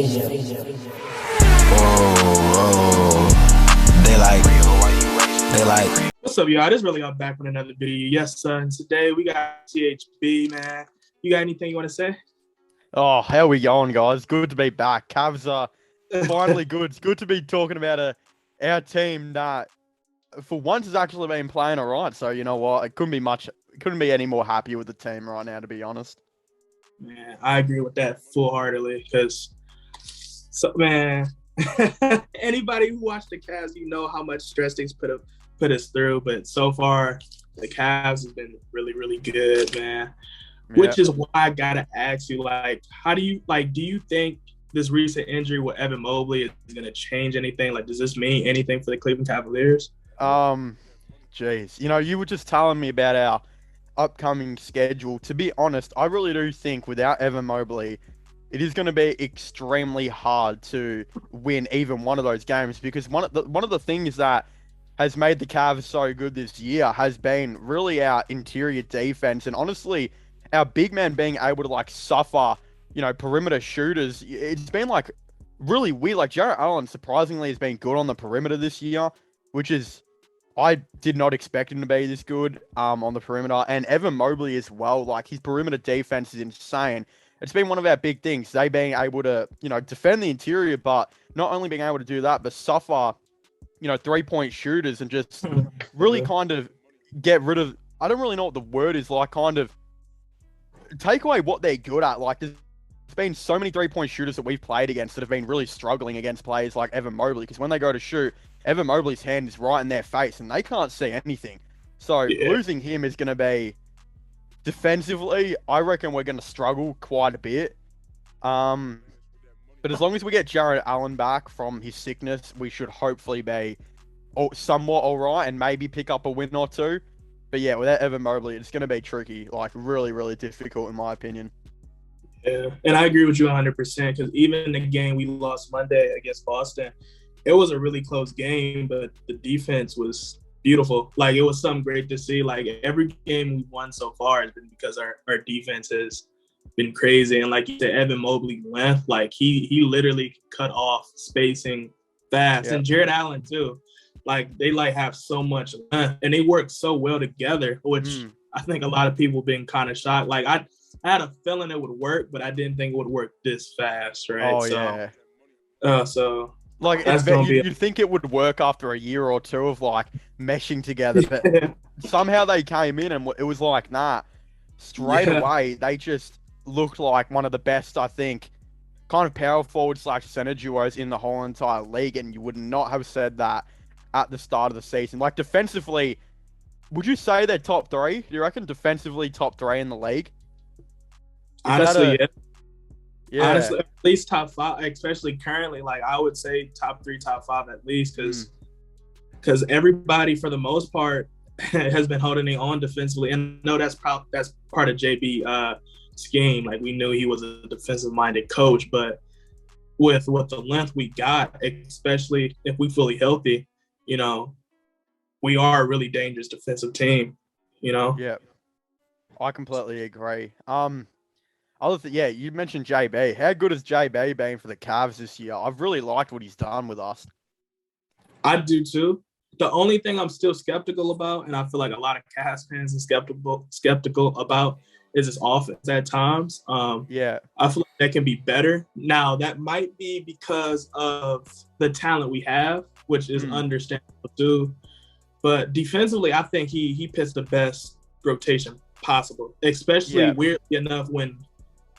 What's up, y'all? This really got back with another video. Yes, son. Today we got THB, man. You got anything you want to say? Oh, how we going, guys? Good to be back. Cavs are finally good. It's good to be talking about our team that, for once, has actually been playing all right. So, you know what? It couldn't be any more happy with the team right now, to be honest. Man, I agree with that full-heartedly because, man, anybody who watched the Cavs, you know how much stress things put us through. But so far, the Cavs have been really, really good, man. Which is why I gotta ask you, like, do you think this recent injury with Evan Mobley is gonna change anything? Like, does this mean anything for the Cleveland Cavaliers? Geez, you were just telling me about our upcoming schedule. To be honest, I really do think without Evan Mobley, it is going to be extremely hard to win even one of those games, because one of the things that has made the Cavs so good this year has been really our interior defense, and honestly, our big man being able to suffer, perimeter shooters. It's been really weird. Like, Jarrett Allen surprisingly has been good on the perimeter this year, which is, I did not expect him to be this good on the perimeter. And Evan Mobley as well. Like, his perimeter defense is insane. It's been one of our big things. They being able to, defend the interior, but not only being able to do that, but suffer, 3-point shooters and just really kind of get rid of, I don't really know what the word is, kind of take away what they're good at. Like, there's been so many 3-point shooters that we've played against that have been really struggling against players like Evan Mobley, because when they go to shoot, Evan Mobley's hand is right in their face and they can't see anything. So losing him is going to be, defensively, I reckon we're going to struggle quite a bit. But as long as we get Jarrett Allen back from his sickness, we should hopefully be somewhat all right and maybe pick up a win or two. But yeah, without Evan Mobley, it's going to be tricky, really, really difficult in my opinion. Yeah, and I agree with you 100%, because even the game we lost Monday against Boston, it was a really close game, but the defense was beautiful. Like, it was something great to see. Like, every game we've won so far has been because our defense has been crazy. And like you said, Evan Mobley length, he literally cut off spacing fast. Yeah. And Jarrett Allen too. Like, they have so much length, and they work so well together, which I think a lot of people been kind of shocked. Like, I had a feeling it would work, but I didn't think it would work this fast, right? Oh, yeah. You'd think it would work after a year or two of meshing together, but somehow they came in and it was nah. Straight away, they just looked like one of the best, I think, kind of power forward / center duos in the whole entire league, and you would not have said that at the start of the season. Defensively, would you say they're top 3? Do you reckon defensively top 3 in the league? Honestly, yeah. Yeah. Honestly, at least top 5, especially currently. I would say top 3, top 5 at least, because everybody for the most part has been holding it on defensively. And no, that's part of JB scheme. We knew he was a defensive-minded coach, but with the length we got, especially if we fully healthy, we are a really dangerous defensive team. Yeah, I completely agree. You mentioned JB. How good has JB been for the Cavs this year? I've really liked what he's done with us. I do too. The only thing I'm still skeptical about, and I feel like a lot of Cavs fans are skeptical about, is his offense at times. I feel like that can be better. Now, that might be because of the talent we have, which is understandable too. But defensively, I think he picks the best rotation possible, especially weirdly enough when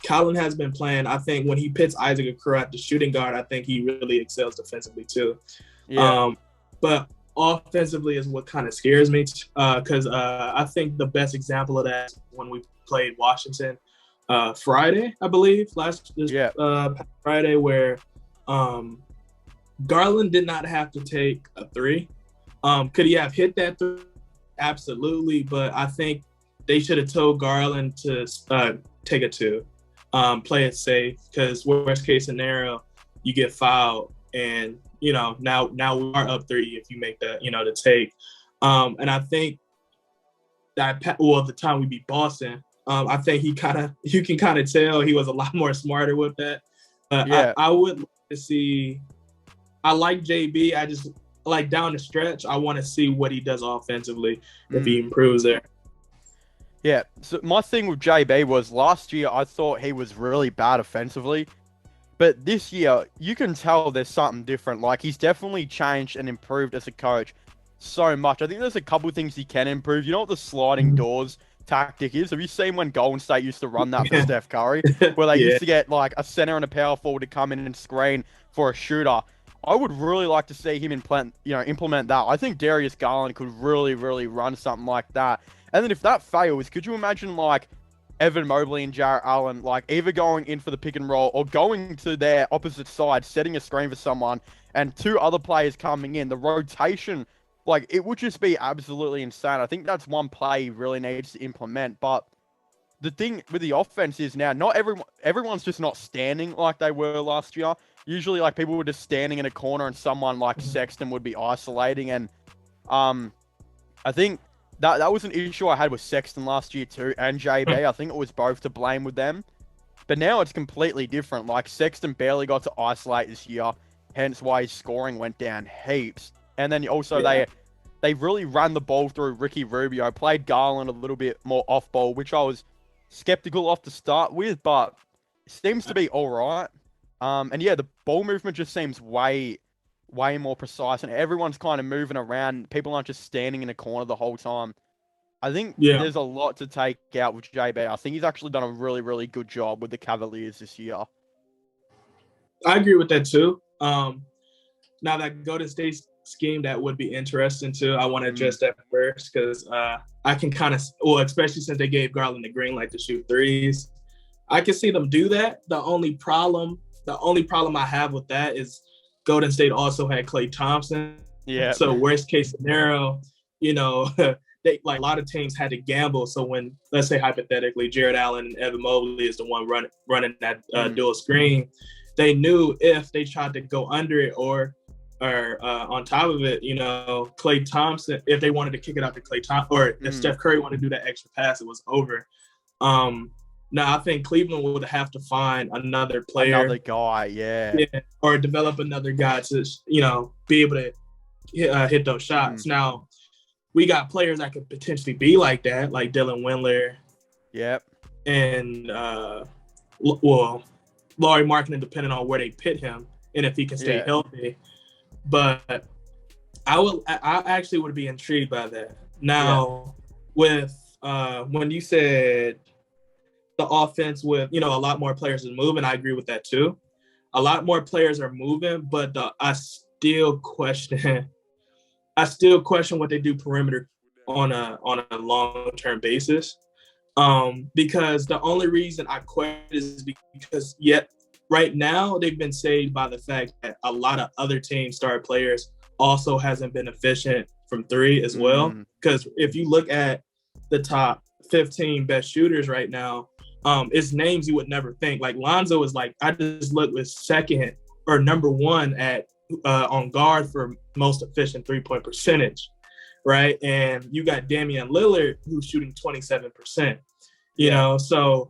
Collin has been playing. I think when he pits Isaac Okoro at the shooting guard, I think he really excels defensively too. But offensively is what kind of scares me, because I think the best example of that is when we played Washington Friday, I believe, Friday, where Garland did not have to take a 3. Could he have hit that 3? Absolutely, but I think they should have told Garland to take a 2, play it safe, because worst case scenario, you get fouled, and now we are up 3 if you make the take. And I think that the time we beat Boston, I think you can kind of tell he was a lot more smarter with that. Yeah. I would like to see. I like JB. I just like down the stretch. I want to see what he does offensively if he improves there. Yeah. So my thing with JB was last year I thought he was really bad offensively, but this year you can tell there's something different. Like he's definitely changed and improved as a coach so much. I think there's a couple of things he can improve. You know what the sliding doors tactic is? Have you seen when Golden State used to run that for Steph Curry, where they used to get like a center and a power forward to come in and screen for a shooter? I would really like to see him implement that. I think Darius Garland could really, really run something like that. And then if that fails, could you imagine like Evan Mobley and Jarrett Allen like either going in for the pick and roll or going to their opposite side, setting a screen for someone, and two other players coming in? The rotation, like it would just be absolutely insane. I think that's one play he really needs to implement. But the thing with the offense is now not everyone's just not standing like they were last year. Usually, like people were just standing in a corner, and someone like Sexton would be isolating. And I think that was an issue I had with Sexton last year too, and JB. I think it was both to blame with them. But now it's completely different. Like Sexton barely got to isolate this year, hence why his scoring went down heaps. And then also they really ran the ball through Ricky Rubio, played Garland a little bit more off ball, which I was skeptical off to start with, but it seems to be all right. And yeah, the ball movement just seems way more precise, and everyone's kind of moving around. People aren't just standing in a corner the whole time. I think there's a lot to take out with JB. I think he's actually done a really, really good job with the Cavaliers this year. I agree with that too. Now that Golden State scheme, that would be interesting too. I want to address that first because I can kind of, especially since they gave Garland the green light to shoot threes, I can see them do that. The only problem I have with that is Golden State also had Klay Thompson. Yeah. So worst case scenario, they like a lot of teams had to gamble. So when, let's say hypothetically, Jarrett Allen and Evan Mobley is the one running that dual screen, they knew if they tried to go under it or on top of it, Klay Thompson, if they wanted to kick it out to Klay Thompson, or if Steph Curry wanted to do that extra pass, it was over. Now, I think Cleveland would have to find another player. Another guy, yeah. Or develop another guy to, be able to hit those shots. Now, we got players that could potentially be like that, like Dylan Windler. Yep. And, Laurie Markkinen, depending on where they pit him and if he can stay healthy. But I actually would be intrigued by that. Now, with when you said the offense with, a lot more players is moving, I agree with that too. A lot more players are moving, but I still question what they do perimeter on a long-term basis. Because the only reason I question is because right now they've been saved by the fact that a lot of other team star players also hasn't been efficient from three as well. Because if you look at the top 15 best shooters right now, it's names you would never think. Like Lonzo is like, I just looked with second or number one at on guard for most efficient 3-point percentage, right? And you got Damian Lillard who's shooting 27%. So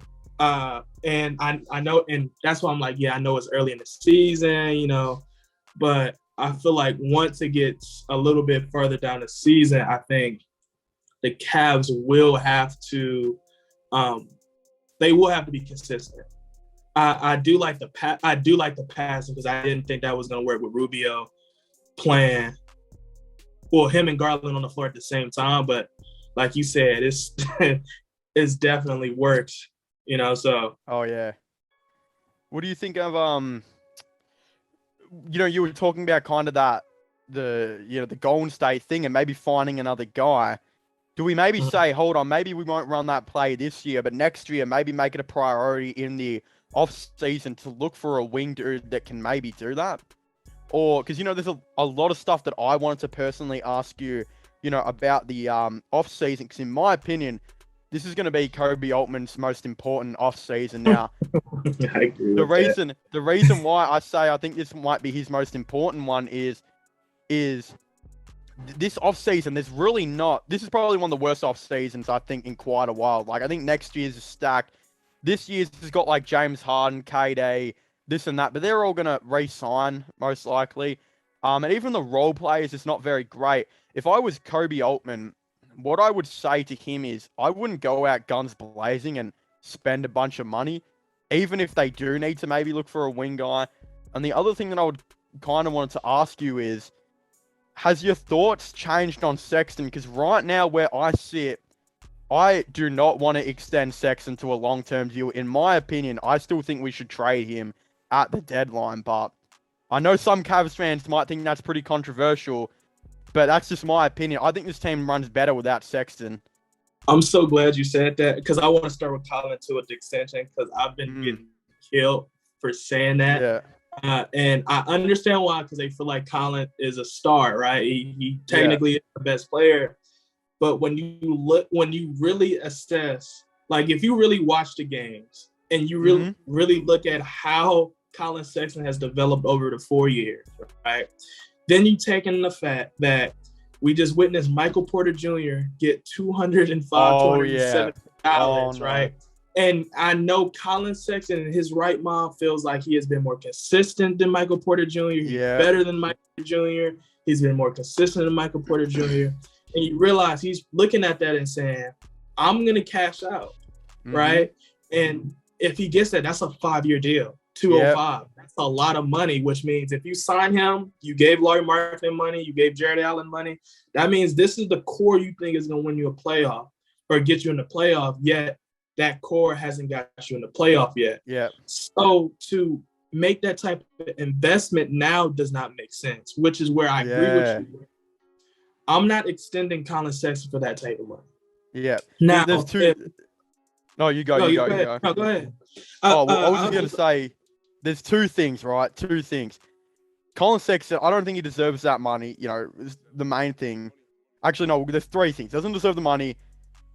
and I know, and that's why I'm like, I know it's early in the season, but I feel like once it gets a little bit further down the season, I think the Cavs will have to they will have to be consistent. I do like the passing because I didn't think that was going to work with Rubio playing, him and Garland on the floor at the same time. But like you said, it's definitely worked, So. Oh yeah. What do you think of you were talking about kind of that the Golden State thing and maybe finding another guy. Do we maybe say, hold on, maybe we won't run that play this year, but next year maybe make it a priority in the off season to look for a wing dude that can maybe do that? Or because there's a lot of stuff that I wanted to personally ask you, about the off season. Because in my opinion, this is going to be Koby Altman's most important off season now. I agree with the reason why I say I think this might be his most important one is this off season. There's really not. This is probably one of the worst off seasons I think in quite a while. Like I think next year's is stacked. This year's has got like James Harden, KD, this and that, but they're all going to re-sign most likely. And even the role players is not very great. If I was Koby Altman, what I would say to him is I wouldn't go out guns blazing and spend a bunch of money, even if they do need to maybe look for a wing guy. And the other thing that I would kind of wanted to ask you is, has your thoughts changed on Sexton? Because right now where I sit, I do not want to extend Sexton to a long-term deal. In my opinion, I still think we should trade him at the deadline, but I know some Cavs fans might think that's pretty controversial, but that's just my opinion. I think this team runs better without Sexton. I'm so glad you said that, because I want to start with Collin too with the extension, because I've been getting killed for saying that. Yeah. And I understand why, because they feel like Collin is a star, right? He technically is the best player. But when you really assess, like if you really watch the games and you really look at how Collin Sexton has developed over the 4 years, right? Then you take in the fact that we just witnessed Michael Porter Jr. get $207, right? And I know Collin Sexton in his right mind feels like he has been more consistent than Michael Porter Jr. He's better than Michael Jr. He's been more consistent than Michael Porter Jr. And you realize he's looking at that and saying, I'm going to cash out, right? And if he gets that, that's a 5-year deal, 205. That's a lot of money, which means if you sign him, you gave Larry Martin money, you gave Jared Allen money. That means this is the core you think is going to win you a playoff or get you in the playoff, yet that core hasn't got you in the playoff yet. Yeah. So to make that type of investment now does not make sense, which is where I agree with you. I'm not extending Collin Sexton for that type of money. Yeah. Now, there's two. You go. No, go ahead. I was just going to say, there's two things, right? Two things. Collin Sexton, I don't think he deserves that money. You know, is the main thing. Actually, no, there's three things. Doesn't deserve the money.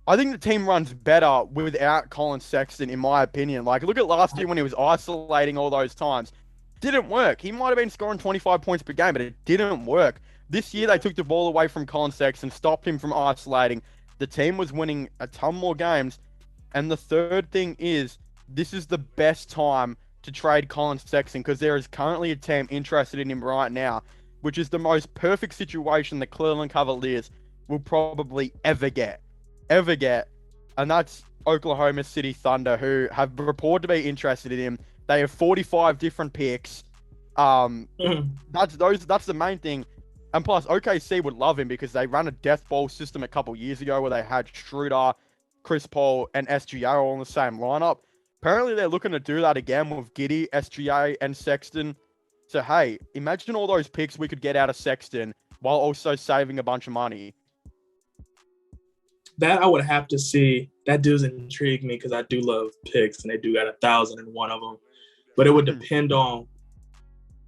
I think the team runs better without Collin Sexton, in my opinion. Like, look at last year when he was isolating all those times. Didn't work. He might have been scoring 25 points per game, but it didn't work. This year, they took the ball away from Collin Sexton, stopped him from isolating. The team was winning a ton more games. And the third thing is, this is the best time to trade Collin Sexton, because there is currently a team interested in him right now, which is the most perfect situation the Cleveland Cavaliers will probably ever get. And that's Oklahoma City Thunder, who have reported to be interested in him. They have 45 different picks. That's the main thing. And plus, OKC would love him because they ran a death ball system a couple years ago where they had Schroeder, Chris Paul, and SGA all in the same lineup. Apparently, they're looking to do that again with Giddey, SGA, and Sexton. So, hey, imagine all those picks we could get out of Sexton while also saving a bunch of money. That I would have to see. That does intrigue me because I do love picks, and they do got 1,001 of them. But it would depend on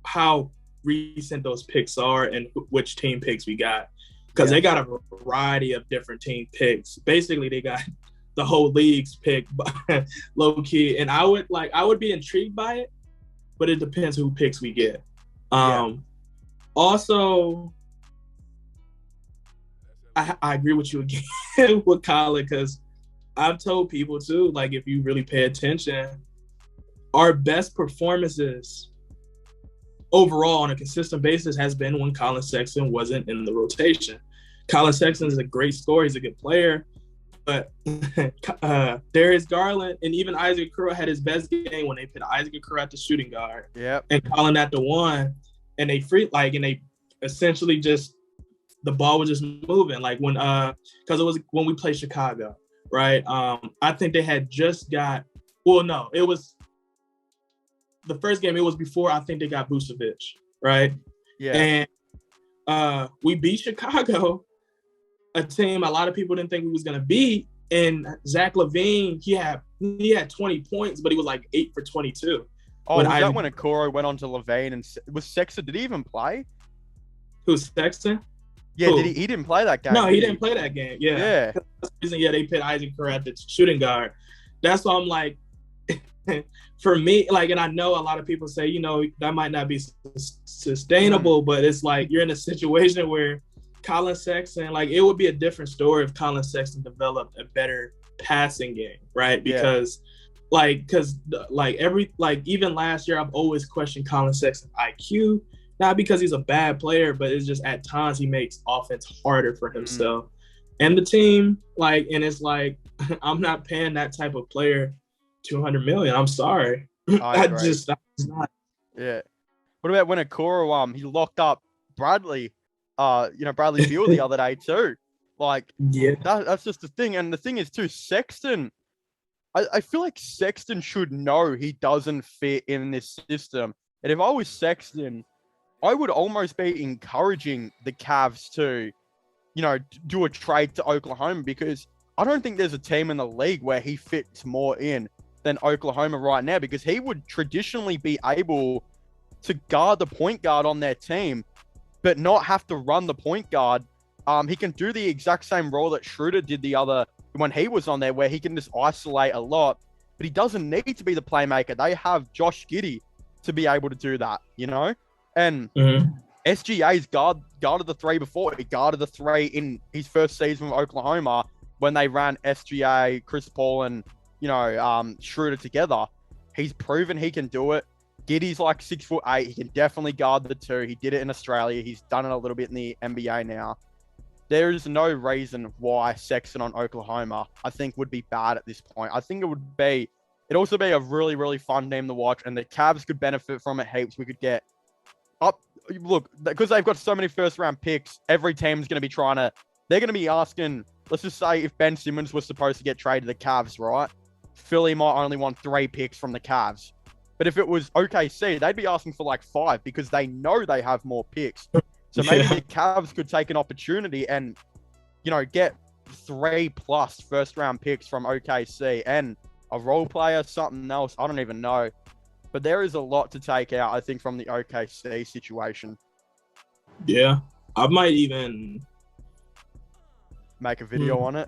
how recent those picks are and which team picks we got, because they got a variety of different team picks. Basically, they got the whole league's pick low key, and I would be intrigued by it, but it depends who picks we get. Also, I agree with you again with Collin, because I've told people too, like, if you really pay attention, our best performances overall on a consistent basis has been when Collin Sexton wasn't in the rotation. Collin Sexton is a great scorer. He's a good player. But Darius Garland and even Isaac Okoro had his best game when they put Isaac Okoro at the shooting guard and Collin at the one. And they essentially just, the ball was just moving. Like when, because it was when we played Chicago, right? I think they had just got, it was, the first game, it was before I think they got Vucevic, right? Yeah. And we beat Chicago, a team a lot of people didn't think we was going to beat. And Zach LaVine, he had 20 points, but he was like 8 for 22. Oh, was that when Okoro went on to LaVine and was Sexton? Did he even play? Who's Sexton? Yeah, he didn't play that game. No, he didn't play that game. Yeah. They put Isaac Okoro at the shooting guard. That's why I'm like, for me, like, and I know a lot of people say, that might not be sustainable, but it's like you're in a situation where Collin Sexton, like, it would be a different story if Collin Sexton developed a better passing game, right? Because because even last year, I've always questioned Collin Sexton's IQ, not because he's a bad player, but it's just at times he makes offense harder for himself and the team. And it's I'm not paying that type of player $200 million. I'm sorry. I'm just not. Yeah. What about when Okoro, he locked up Bradley, Bradley Beal the other day too? That's just the thing. And the thing is too, Sexton, I feel like Sexton should know he doesn't fit in this system. And if I was Sexton, I would almost be encouraging the Cavs to, do a trade to Oklahoma, because I don't think there's a team in the league where he fits more in than Oklahoma right now, because he would traditionally be able to guard the point guard on their team, but not have to run the point guard. He can do the exact same role that Schroeder did when he was on there, where he can just isolate a lot, but he doesn't need to be the playmaker. They have Josh Giddey to be able to do that, And SGA's guarded the three before. He guarded the three in his first season with Oklahoma when they ran SGA, Chris Paul, and Schroeder together. He's proven he can do it. Giddey's 6'8". He can definitely guard the two. He did it in Australia. He's done it a little bit in the NBA now. There is no reason why Sexton on Oklahoma, I think, would be bad at this point. I think it'd also be a really, really fun team to watch, and the Cavs could benefit from it heaps. We could get up. Look, because they've got so many first-round picks, every team's going to be they're going to be asking, let's just say if Ben Simmons was supposed to get traded to the Cavs, right? Philly might only want 3 picks from the Cavs. But if it was OKC, they'd be asking for 5 because they know they have more picks. So maybe the Cavs could take an opportunity and, get 3+ first-round picks from OKC and a role player, something else. I don't even know. But there is a lot to take out, I think, from the OKC situation. Yeah. I might even make a video on it.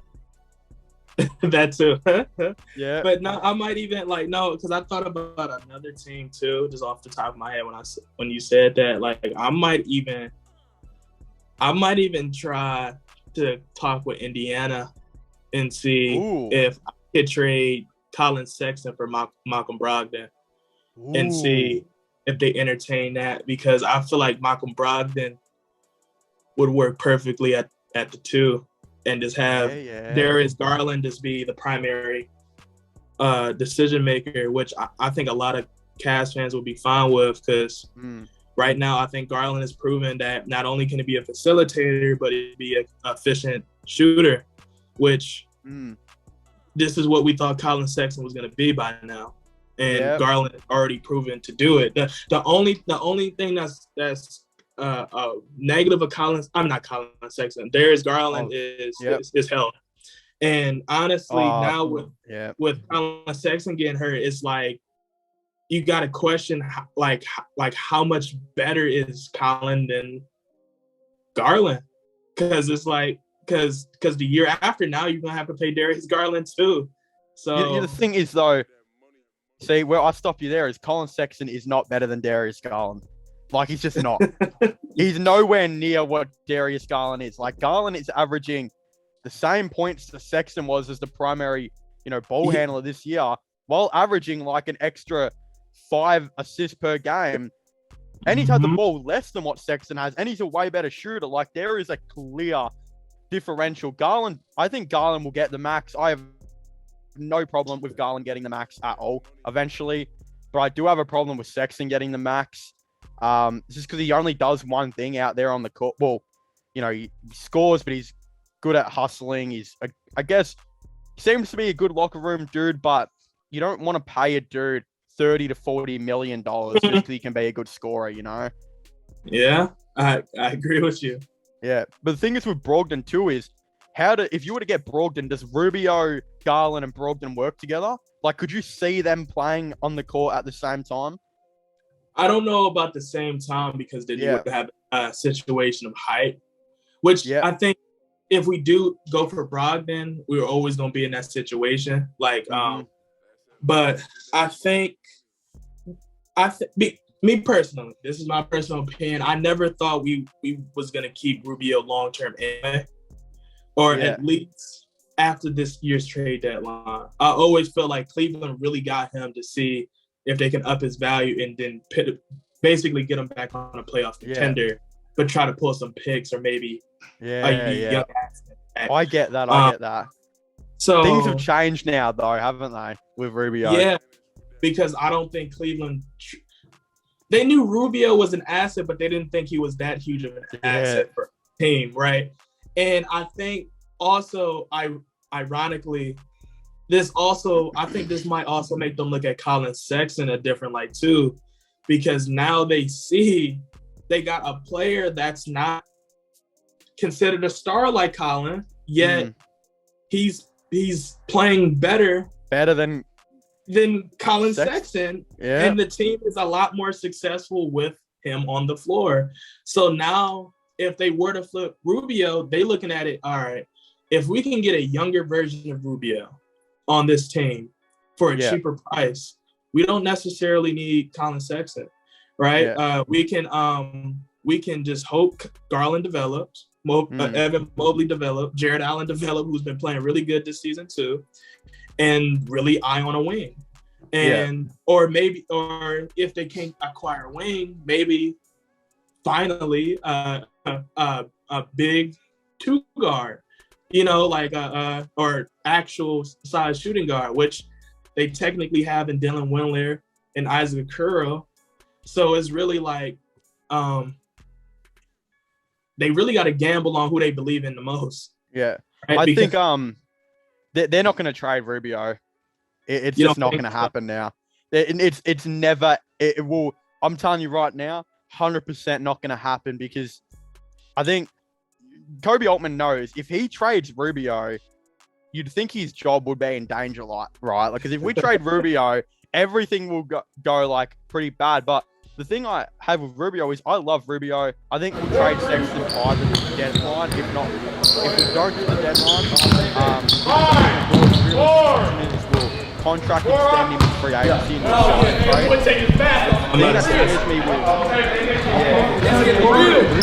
That too. Yeah. But no, I might even because I thought about another team too, just off the top of my head when you said that. I might even try to talk with Indiana and see if I could trade Collin Sexton for Malcolm Brogdon and see if they entertain that, because I feel like Malcolm Brogdon would work perfectly at the 2. And just have Darius Garland just be the primary decision maker, which I think a lot of Cavs fans will be fine with, because right now I think Garland has proven that not only can he be a facilitator, but he'd be an efficient shooter, which this is what we thought Collin Sexton was going to be by now. And Garland already proven to do it. The only thing that's negative of I'm not Collin Sexton. Darius Garland is held. And honestly, now with Collin Sexton getting hurt, it's you got to question how much better is Collin than Garland, because it's because the year after now you're gonna have to pay Darius Garland too. So the thing is though, see where I stop you there is Collin Sexton is not better than Darius Garland. He's just not. He's nowhere near what Darius Garland is. Garland is averaging the same points that Sexton was as the primary, ball handler this year, while averaging an extra 5 assists per game. And he's had the ball less than what Sexton has, and he's a way better shooter. There is a clear differential. I think Garland will get the max. I have no problem with Garland getting the max at all eventually, but I do have a problem with Sexton getting the max. Just because he only does one thing out there on the court. Well, he scores, but he's good at hustling. I guess, he seems to be a good locker room dude, but you don't want to pay a dude $30 to $40 million just because he can be a good scorer, Yeah, I agree with you. Yeah, but the thing is with Brogdon too is if you were to get Brogdon, does Rubio, Garland, and Brogdon work together? Could you see them playing on the court at the same time? I don't know about the same time, because then you would have a situation of height, which I think if we do go for Brogdon, we're always going to be in that situation. But I think me personally, this is my personal opinion, I never thought we was going to keep Rubio long-term anyway, or at after this year's trade deadline. I always feel like Cleveland really got him to see if they can up his value and then basically get him back on a playoff contender, but try to pull some picks or maybe a young asset. I get that. So things have changed now, though, haven't they, with Rubio? Yeah, because I don't think Cleveland. They knew Rubio was an asset, but they didn't think he was that huge of an asset for the team, right? And I think also, ironically, I think this might also make them look at Collin Sexton a different light too, because now they see they got a player that's not considered a star like Collin, yet he's playing better than Collin Sexton, and the team is a lot more successful with him on the floor. So now, if they were to flip Rubio, they looking at it, all right, if we can get a younger version of Rubio on this team for a cheaper price, we don't necessarily need Collin Sexton, right? Yeah. We can just hope Garland develops, Evan Mobley develop, Jared Allen develop, who's been playing really good this season too, and really eye on a wing. And or if they can't acquire a wing, maybe finally a big two guard, or actual size shooting guard, which they technically have in Dylan Windler and Isaac Okoro. So it's really like they really got to gamble on who they believe in the most. Yeah, right? I think they're not going to trade Rubio. It's just not going to happen now. It's never. It will. I'm telling you right now, 100% not going to happen, because I think Koby Altman knows if he trades Rubio, you'd think his job would be in danger, right? Like, because if we trade Rubio, everything will go like pretty bad. But the thing I have with Rubio is I love Rubio. I think we'll trade Sexton by the deadline. If we don't do the deadline, we'll contract extend him in free agency in the right? I mean, that scares me with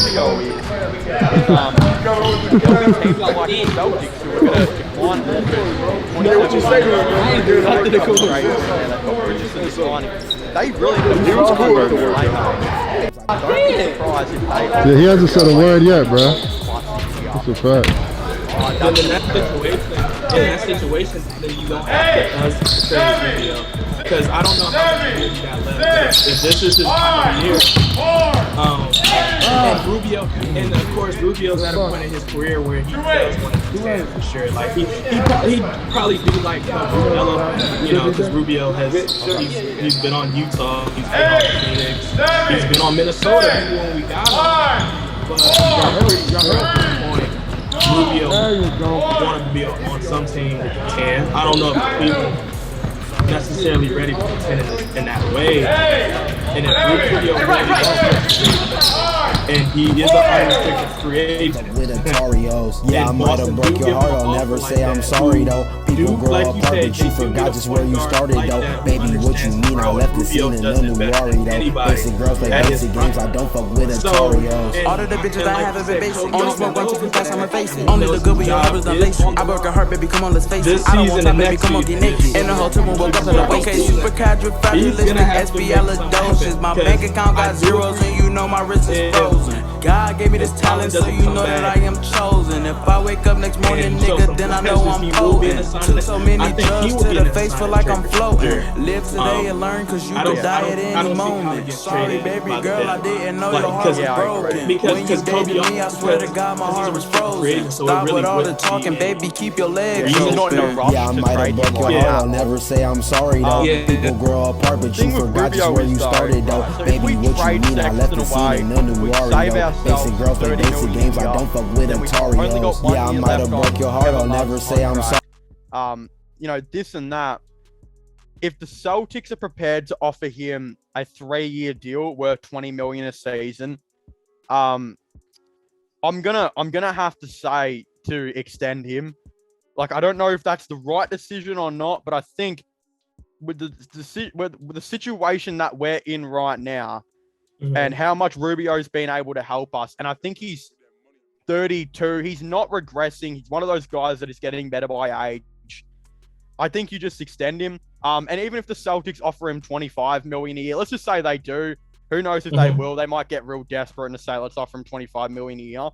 Rubio is teams like the Celtics who are going to decline what you say, they really he hasn't said a word yet, bro. That's a fact. In that situation, then you don't have to trade Rubio, because I don't know how much years you got left. If this is his final year, and Rubio, and of course Rubio's at a point in his career where he does want to contend for sure. Like he probably do like Melo, because Rubio he's been on Utah, he's been on Phoenix, he's been on Minnesota when we got him. But y'all heard at this point, Rubio want to be on some team that can. I don't know if Cleveland necessarily ready to contend in that way. And if Rubio and he is a unrestricted free agent. With Atarios, yeah, I might have broke your heart. I'll never say I'm sorry though. People grow apart, but you forgot just where you started though. Baby, what you mean? I left the scene in a new worry though. Basic girls play basic games. I don't fuck with Atarios. All of the bitches I have have been basic. Only smoke one too fast, I'ma face it. Only the good with your hoes done lace it. I broke her heart, baby, come on, let's face it. I don't want time, baby, come on, get naked. In the hotel room, woke up in the okay, supercalifragilisticexpialidocious. My bank account got zeros, and you know my wrist is frozen. God gave me this talent, so you know that I am chosen. If I wake up next morning, nigga, then I know I'm potent. Took so many drugs to the face, feel like I'm floating. Live today and learn, cause you could die at any moment. Sorry, baby girl, I didn't know your heart was broken. When you dated me, I swear to God, my heart was frozen. Stop with all the talking, baby, keep your legs open. Yeah, I might have broke your heart, I'll never say I'm sorry though. People grow apart, but you forgot just where you started though. Baby, what you mean? I left the scene in a new worry though. Basic girls play basic games, I don't fuck with Atarios. Yeah, I might have broke your heart, I'll never say I'm sorry. This and that. If the Celtics are prepared to offer him a 3-year deal worth $20 million a season, I'm gonna have to say to extend him. Like, I don't know if that's the right decision or not, but I think with the situation that we're in right now, and how much Rubio's been able to help us, and I think he's 32. He's not regressing. He's one of those guys that is getting better by age. I think you just extend him. And even if the Celtics offer him $25 million a year, let's just say they do. Who knows if they will? They might get real desperate and say, let's offer him $25 million a year.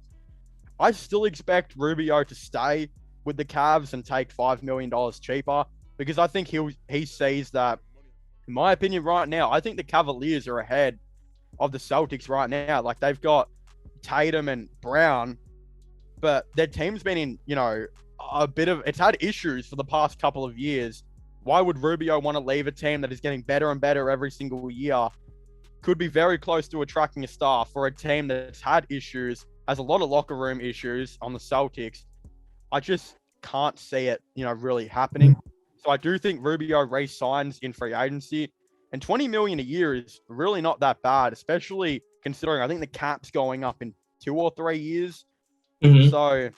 I still expect Rubio to stay with the Cavs and take $5 million cheaper, because I think he sees that, in my opinion right now, I think the Cavaliers are ahead of the Celtics right now. Like, they've got Tatum and Brown, but their team's been in, it's had issues for the past couple of years. Why would Rubio want to leave a team that is getting better and better every single year? Could be very close to attracting a star for a team that's had issues, has a lot of locker room issues on the Celtics. I just can't see it, really happening. So I do think Rubio re-signs in free agency, and $20 million a year is really not that bad, especially considering I think the cap's going up in 2 or 3 years. So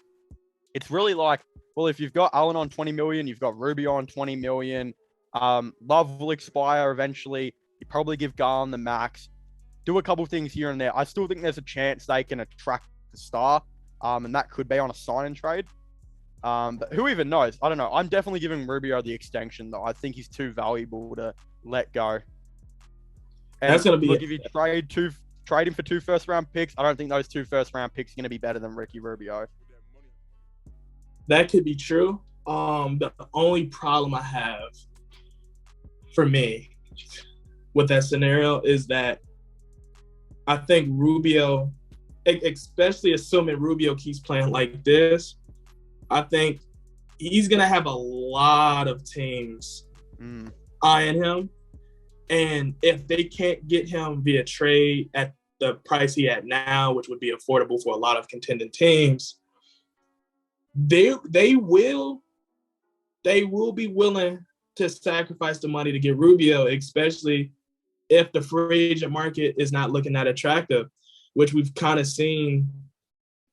it's really like, well, if you've got Allen on $20 million, you've got Rubio on $20 million. Love will expire eventually. You probably give Garland the max. Do a couple things here and there. I still think there's a chance they can attract the star, and that could be on a sign and trade. But who even knows? I don't know. I'm definitely giving Rubio the extension, though. I think he's too valuable to let go. And that's gonna be look, if you trade him for 2 first-round picks, I don't think those 2 first-round picks are going to be better than Ricky Rubio. That could be true. The only problem I have for me with that scenario is that I think Rubio, especially assuming Rubio keeps playing like this, I think he's going to have a lot of teams eyeing him. And if they can't get him via trade at the price he at now, which would be affordable for a lot of contending teams, they will be willing to sacrifice the money to get Rubio, especially if the free agent market is not looking that attractive, which we've kind of seen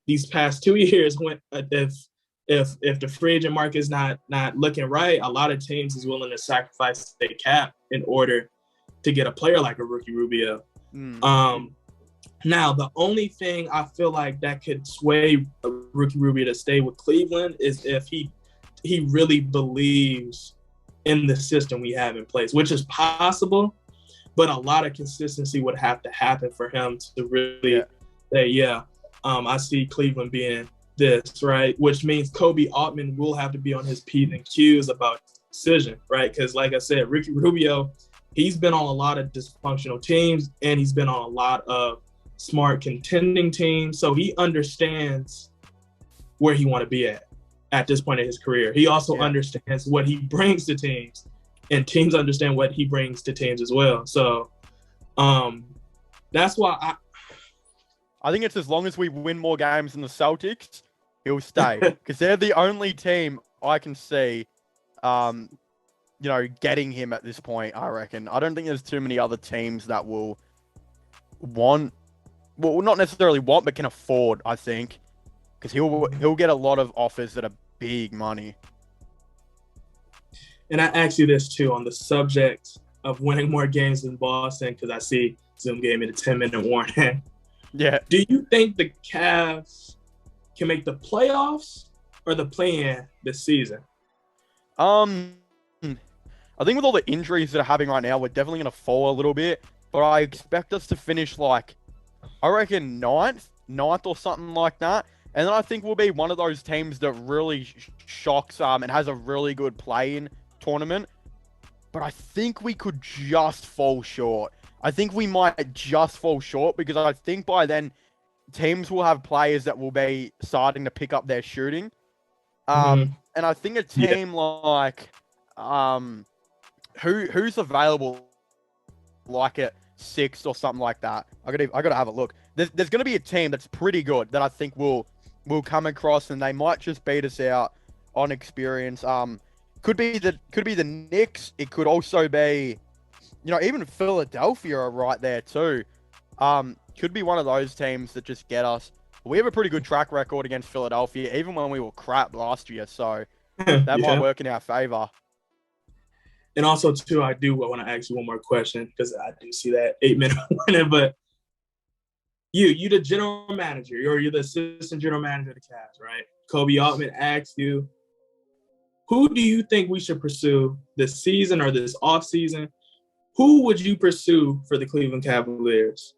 these past 2 years. When if the free agent market is not looking right, a lot of teams is willing to sacrifice their cap in order to get a player like a Ricky Rubio. Now, the only thing I feel like that could sway Ricky Rubio to stay with Cleveland is if he really believes in the system we have in place, which is possible, but a lot of consistency would have to happen for him to really say, I see Cleveland being this, right? Which means Koby Altman will have to be on his P's and Q's about decision, right? Because like I said, Ricky Rubio, he's been on a lot of dysfunctional teams, and he's been on a lot of smart contending teams. So he understands where he want to be at this point in his career. He also understands what he brings to teams, and teams understand what he brings to teams as well. So that's why I think it's as long as we win more games than the Celtics, he'll stay. Because they're the only team I can see, getting him at this point, I reckon. I don't think there's too many other teams that will not necessarily want, but can afford, I think. Because he'll get a lot of offers that are big money. And I ask you this, too, on the subject of winning more games than Boston, because I see Zoom gave me the 10-minute warning. Yeah. Do you think the Cavs can make the playoffs or the play-in this season? I think with all the injuries that are happening right now, we're definitely going to fall a little bit. But I expect us to finish I reckon ninth or something like that. And then I think we'll be one of those teams that really shocks and has a really good play-in tournament. But I think we could just fall short. I think we might just fall short, because I think by then teams will have players that will be starting to pick up their shooting. And I think a team like who's available at 6th or something like that. I gotta have a look. There's gonna be a team that's pretty good that I think will come across, and they might just beat us out on experience. Could be the Knicks. It could also be, even Philadelphia are right there too. Could be one of those teams that just get us. We have a pretty good track record against Philadelphia, even when we were crap last year. So that might work in our favor. And also, too, I do want to ask you one more question, because I do see that 8-minute warning. But you the general manager, or you're the assistant general manager of the Cavs, right? Koby Altman asks you, who do you think we should pursue this season or this offseason? Who would you pursue for the Cleveland Cavaliers?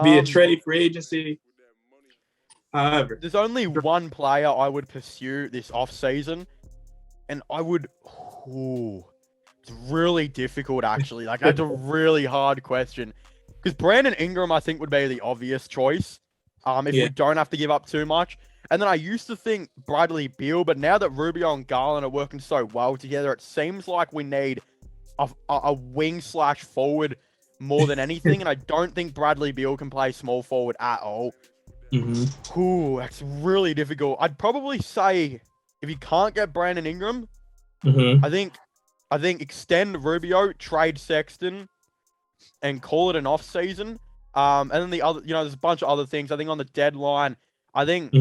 Be it trade, free agency, however. There's only one player I would pursue this offseason, and I would... it's really difficult, actually. Like, that's a really hard question. Because Brandon Ingram, I think, would be the obvious choice if we don't have to give up too much. And then I used to think Bradley Beal, but now that Rubio and Garland are working so well together, it seems like we need a wing/forward more than anything. And I don't think Bradley Beal can play small forward at all. That's really difficult. I'd probably say if you can't get Brandon Ingram, I think extend Rubio, trade Sexton, and call it an off season. And then the other, there's a bunch of other things. I think on the deadline, I think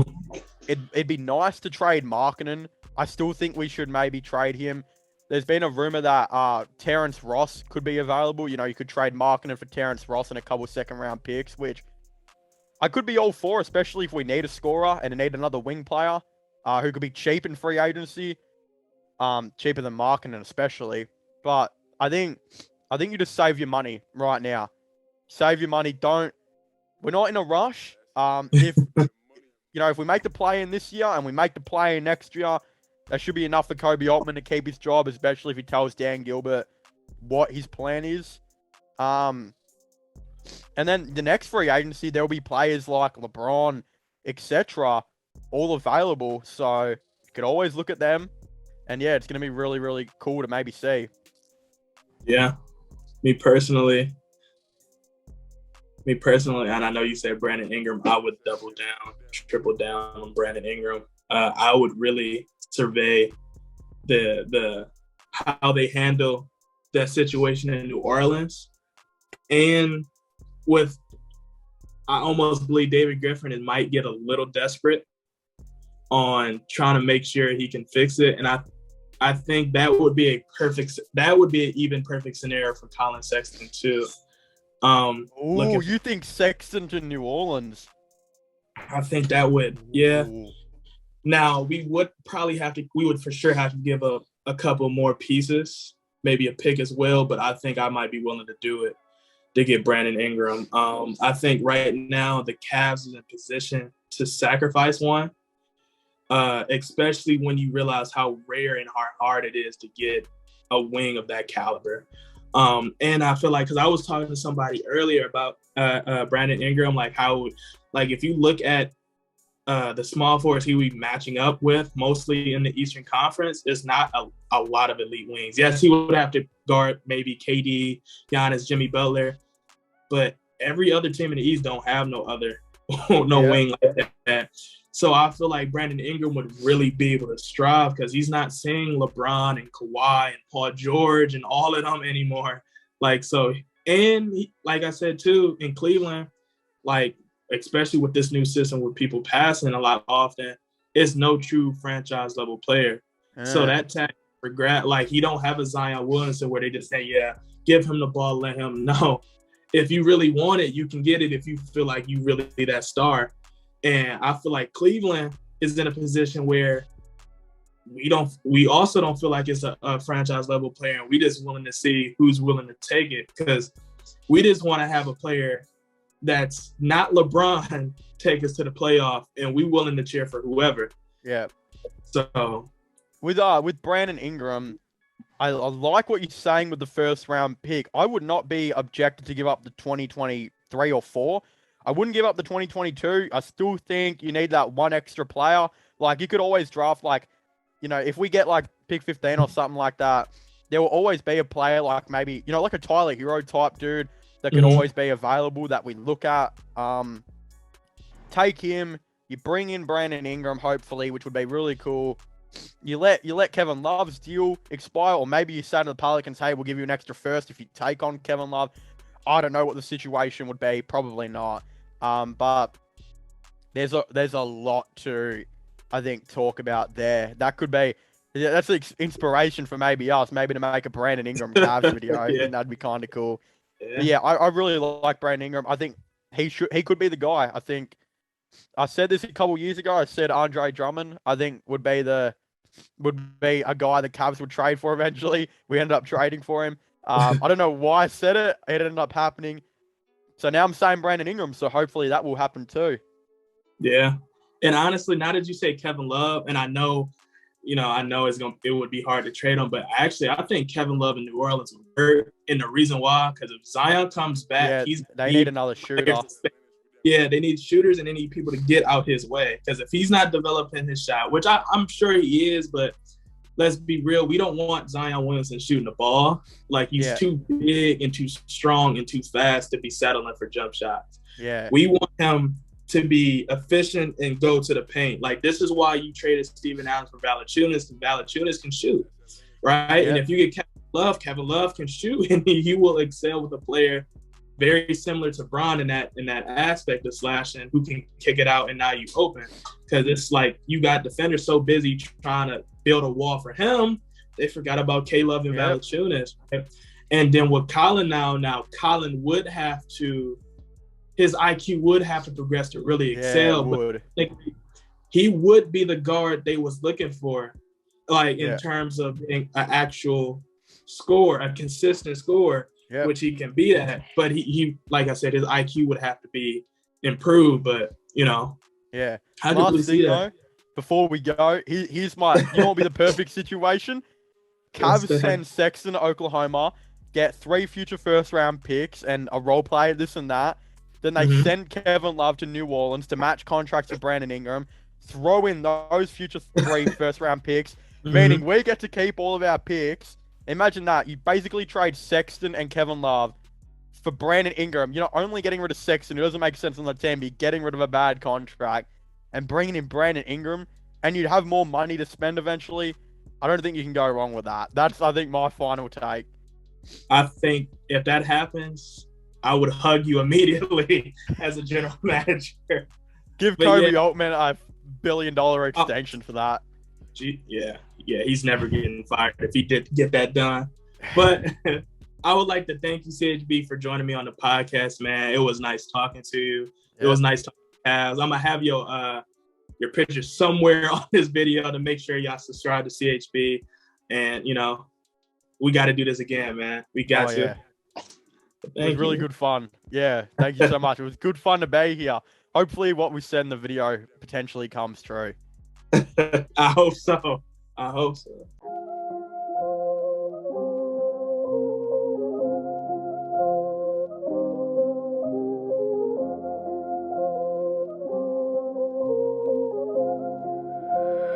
it'd be nice to trade Markkanen. I still think we should maybe trade him. There's been a rumor that Terrence Ross could be available. You could trade Markkanen for Terrence Ross and a couple second-round picks, which I could be all for, especially if we need a scorer and need another wing player who could be cheap in free agency, cheaper than Markkanen especially. But I think you just save your money right now. Save your money. We're not in a rush. If we make the play in this year and we make the play in next year, that should be enough for Koby Altman to keep his job, especially if he tells Dan Gilbert what his plan is. And then the next free agency, there will be players like LeBron, etc., all available. So you could always look at them. And yeah, it's going to be really, really cool to maybe see. Yeah. Me personally, and I know you said Brandon Ingram, I would double down, triple down on Brandon Ingram. I would really survey the how they handle that situation in New Orleans. And I almost believe David Griffin might get a little desperate on trying to make sure he can fix it. And I think that would be an even perfect scenario for Collin Sexton too. You think Sexton to New Orleans? I think that would, yeah. Ooh. Now we would for sure have to give up a couple more pieces, maybe a pick as well, but I think I might be willing to do it to get Brandon Ingram. I think right now the Cavs is in position to sacrifice one. Especially when you realize how rare and hard it is to get a wing of that caliber. And I feel like, because I was talking to somebody earlier about Brandon Ingram, if you look at the small forwards he would be matching up with, mostly in the Eastern Conference, there's not a lot of elite wings. Yes, he would have to guard maybe KD, Giannis, Jimmy Butler, but every other team in the East don't have no wing like that. So I feel like Brandon Ingram would really be able to strive because he's not seeing LeBron and Kawhi and Paul George and all of them anymore. Like I said too, in Cleveland, especially with this new system with people passing a lot often, it's no true franchise level player. So that tag regret, you don't have a Zion Williamson where they just say, yeah, give him the ball, let him know. If you really want it, you can get it if you feel like you really that star. And I feel like Cleveland is in a position where we also don't feel like it's a franchise level player, and we just willing to see who's willing to take it, because we just want to have a player that's not LeBron take us to the playoff, and we willing to cheer for whoever. Yeah. So with Brandon Ingram, I like what you're saying with the first round pick. I would not be objected to give up the 2023 or 4. I wouldn't give up the 2022. I still think you need that one extra player. You could always draft, if we get, pick 15 or something like that, there will always be a player maybe, like a Tyler Hero type dude that could always be available that we look at. Take him. You bring in Brandon Ingram, hopefully, which would be really cool. You let Kevin Love's deal expire, or maybe you say to the Pelicans, hey, we'll give you an extra first if you take on Kevin Love. I don't know what the situation would be. Probably not. But there's a lot to, I think, talk about there. That could be, that's the inspiration for maybe us, maybe to make a Brandon Ingram Cavs video. I think that'd be kind of cool. Yeah, I really like Brandon Ingram. I think he could be the guy. I think I said this a couple years ago. I said Andre Drummond, I think, would be a guy the Cavs would trade for eventually. We ended up trading for him. I don't know why I said it. It ended up happening. So now I'm saying Brandon Ingram. So hopefully that will happen too. Yeah. And honestly, now that you say Kevin Love, and I know it would be hard to trade him, but I think Kevin Love in New Orleans would hurt. And the reason why, because if Zion comes back, they need another shooter. Yeah, they need shooters and they need people to get out his way. Because if he's not developing his shot, which I'm sure he is, but let's be real, we don't want Zion Williamson shooting the ball. Like, he's too big and too strong and too fast to be settling for jump shots. Yeah. We want him to be efficient and go to the paint. Like, this is why you traded Steven Adams for Valanciunas, and Valanciunas can shoot, right? Yeah. And if you get Kevin Love can shoot, and he will excel with a player very similar to Bron in that aspect of slashing, who can kick it out and now you open. Because it's like you got defenders so busy trying to build a wall for him, they forgot about K-Love and Valanciunas. Right? And then with Collin now Collin would have to, his IQ would have to progress to really excel. But he would be the guard they was looking for, like in terms of an actual score, a consistent score. Yep. Which he can be at, but he like I said, his IQ would have to be improved. But how do we see that? Before we go, here's my, you know, what would be the perfect situation? Cavs send Sexton to Oklahoma, get 3 future first-round picks and a role player, this and that. Then they send Kevin Love to New Orleans to match contracts with Brandon Ingram. Throw in those future 3 first-round picks, meaning we get to keep all of our picks. Imagine that. You basically trade Sexton and Kevin Love for Brandon Ingram. You're not only getting rid of Sexton, who doesn't make sense on the team, you're getting rid of a bad contract and bringing in Brandon Ingram, and you'd have more money to spend eventually. I don't think you can go wrong with that. That's, I think, my final take. I think if that happens, I would hug you immediately as a general manager. Give Koby Altman a $1 billion extension for that. Yeah, he's never getting fired if he did get that done. But I would like to thank you, CHB, for joining me on the podcast, man. It was nice talking to you. It was nice talking to Cavs. I'm gonna have your picture somewhere on this video to make sure y'all subscribe to CHB. And we got to do this again, man. We got to. Yeah. It was really good fun. Yeah, thank you so much. It was good fun to be here. Hopefully, what we said in the video potentially comes true. I hope so.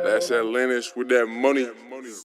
That's Atlantis with that money.